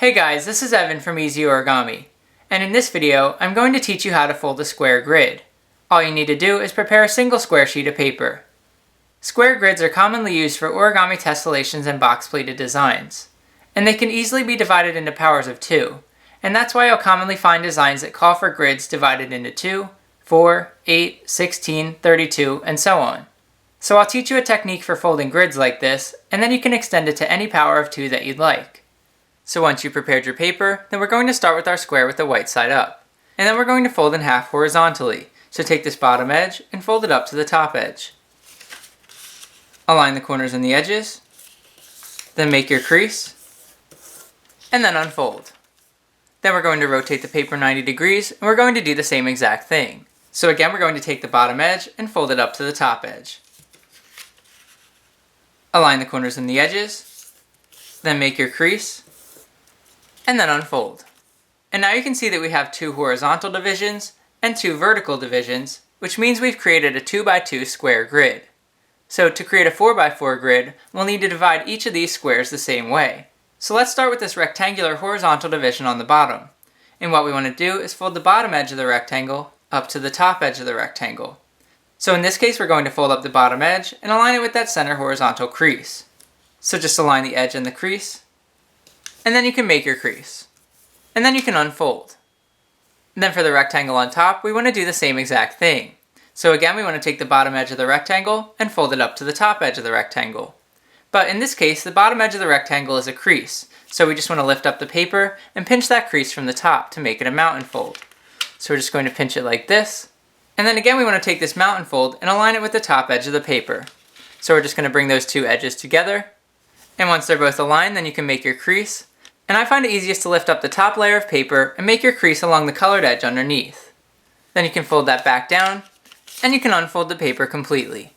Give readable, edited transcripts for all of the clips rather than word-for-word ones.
Hey guys, this is Evan from EzOrigami, and in this video I'm going to teach you how to fold a square grid. All you need to do is prepare a single square sheet of paper. Square grids are commonly used for origami tessellations and box pleated designs, and they can easily be divided into powers of 2, and that's why you'll commonly find designs that call for grids divided into 2, 4, 8, 16, 32, and so on. So I'll teach you a technique for folding grids like this, and then you can extend it to any power of 2 that you'd like. So once you've prepared your paper, then we're going to start with our square with the white side up. And then we're going to fold in half horizontally. So take this bottom edge and fold it up to the top edge. Align the corners and the edges. Then make your crease. And then unfold. Then we're going to rotate the paper 90 degrees and we're going to do the same exact thing. So again, we're going to take the bottom edge and fold it up to the top edge. Align the corners and the edges. Then make your crease. And then unfold. And now you can see that we have 2 horizontal divisions and 2 vertical divisions, which means we've created a 2x2 square grid. So to create a 4x4 grid, we'll need to divide each of these squares the same way. So let's start with this rectangular horizontal division on the bottom. And what we want to do is fold the bottom edge of the rectangle up to the top edge of the rectangle. So in this case, we're going to fold up the bottom edge and align it with that center horizontal crease. So just align the edge and the crease, and then you can make your crease. And then you can unfold. And then for the rectangle on top, we want to do the same exact thing. So again, we want to take the bottom edge of the rectangle and fold it up to the top edge of the rectangle. But in this case, the bottom edge of the rectangle is a crease. So we just want to lift up the paper and pinch that crease from the top to make it a mountain fold. So we're just going to pinch it like this. And then again, we want to take this mountain fold and align it with the top edge of the paper. So we're just going to bring those 2 edges together. And once they're both aligned, then you can make your crease. And I find it easiest to lift up the top layer of paper and make your crease along the colored edge underneath. Then you can fold that back down, and you can unfold the paper completely.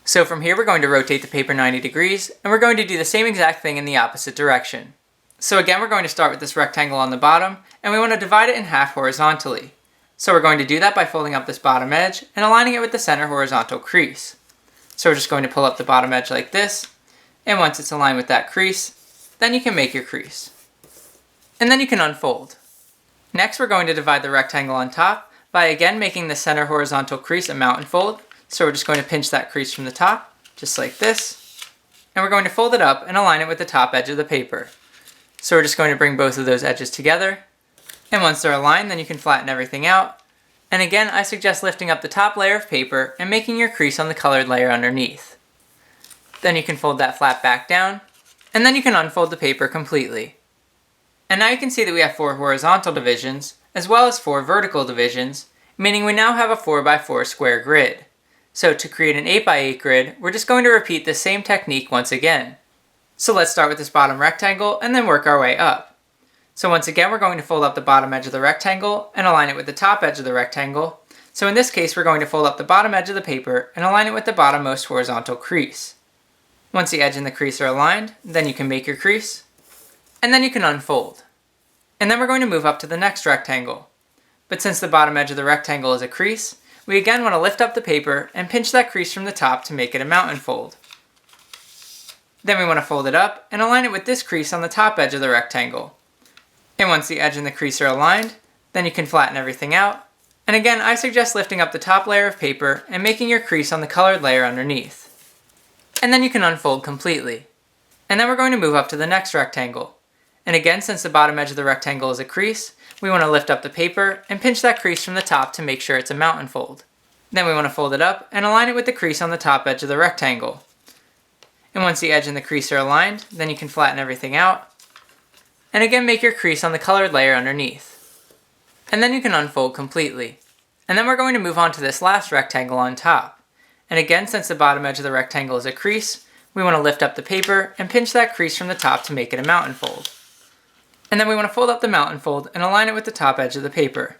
So from here we're going to rotate the paper 90 degrees, and we're going to do the same exact thing in the opposite direction. So again, we're going to start with this rectangle on the bottom, and we want to divide it in half horizontally. So we're going to do that by folding up this bottom edge and aligning it with the center horizontal crease. So we're just going to pull up the bottom edge like this, and once it's aligned with that crease, then you can make your crease. And then you can unfold. Next, we're going to divide the rectangle on top by again making the center horizontal crease a mountain fold. So we're just going to pinch that crease from the top, just like this. And we're going to fold it up and align it with the top edge of the paper. So we're just going to bring both of those edges together. And once they're aligned, then you can flatten everything out. And again, I suggest lifting up the top layer of paper and making your crease on the colored layer underneath. Then you can fold that flat back down, and then you can unfold the paper completely. And now you can see that we have 4 horizontal divisions, as well as 4 vertical divisions, meaning we now have a 4x4 square grid. So to create an 8x8 grid, we're just going to repeat the same technique once again. So let's start with this bottom rectangle and then work our way up. So once again, we're going to fold up the bottom edge of the rectangle and align it with the top edge of the rectangle. So in this case, we're going to fold up the bottom edge of the paper and align it with the bottommost horizontal crease. Once the edge and the crease are aligned, then you can make your crease. And then you can unfold. And then we're going to move up to the next rectangle. But since the bottom edge of the rectangle is a crease, we again want to lift up the paper and pinch that crease from the top to make it a mountain fold. Then we want to fold it up and align it with this crease on the top edge of the rectangle. And once the edge and the crease are aligned, then you can flatten everything out. And again, I suggest lifting up the top layer of paper and making your crease on the colored layer underneath. And then you can unfold completely. And then we're going to move up to the next rectangle. And again, since the bottom edge of the rectangle is a crease, we want to lift up the paper and pinch that crease from the top to make sure it's a mountain fold. Then we want to fold it up and align it with the crease on the top edge of the rectangle. And once the edge and the crease are aligned, then you can flatten everything out. And again, make your crease on the colored layer underneath. And then you can unfold completely. And then we're going to move on to this last rectangle on top. And again, since the bottom edge of the rectangle is a crease, we want to lift up the paper and pinch that crease from the top to make it a mountain fold. And then we want to fold up the mountain fold and align it with the top edge of the paper.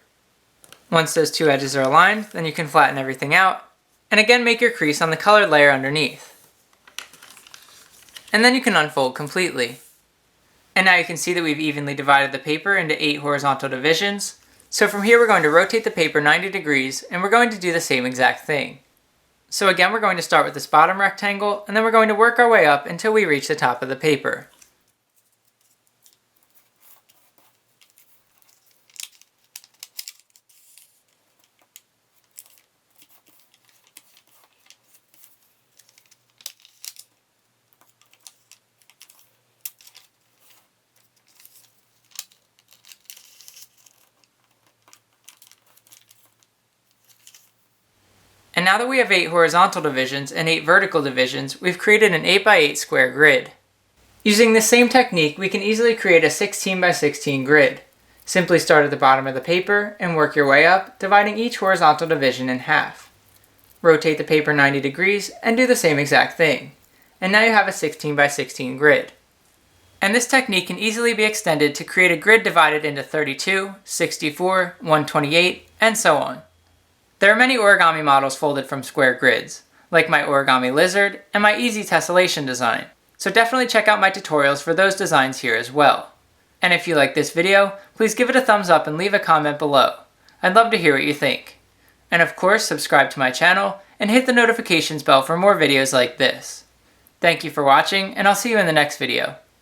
Once those 2 edges are aligned, then you can flatten everything out, and again make your crease on the colored layer underneath. And then you can unfold completely. And now you can see that we've evenly divided the paper into 8 horizontal divisions. So from here we're going to rotate the paper 90 degrees, and we're going to do the same exact thing. So again, we're going to start with this bottom rectangle, and then we're going to work our way up until we reach the top of the paper. And now that we have 8 horizontal divisions and 8 vertical divisions, we've created an 8x8 square grid. Using this same technique, we can easily create a 16x16 grid. Simply start at the bottom of the paper and work your way up, dividing each horizontal division in half. Rotate the paper 90 degrees and do the same exact thing. And now you have a 16x16 grid. And this technique can easily be extended to create a grid divided into 32, 64, 128, and so on. There are many origami models folded from square grids, like my origami lizard and my EZ Tessellation design, so definitely check out my tutorials for those designs here as well. And if you like this video, please give it a thumbs up and leave a comment below. I'd love to hear what you think. And of course, subscribe to my channel and hit the notifications bell for more videos like this. Thank you for watching, and I'll see you in the next video.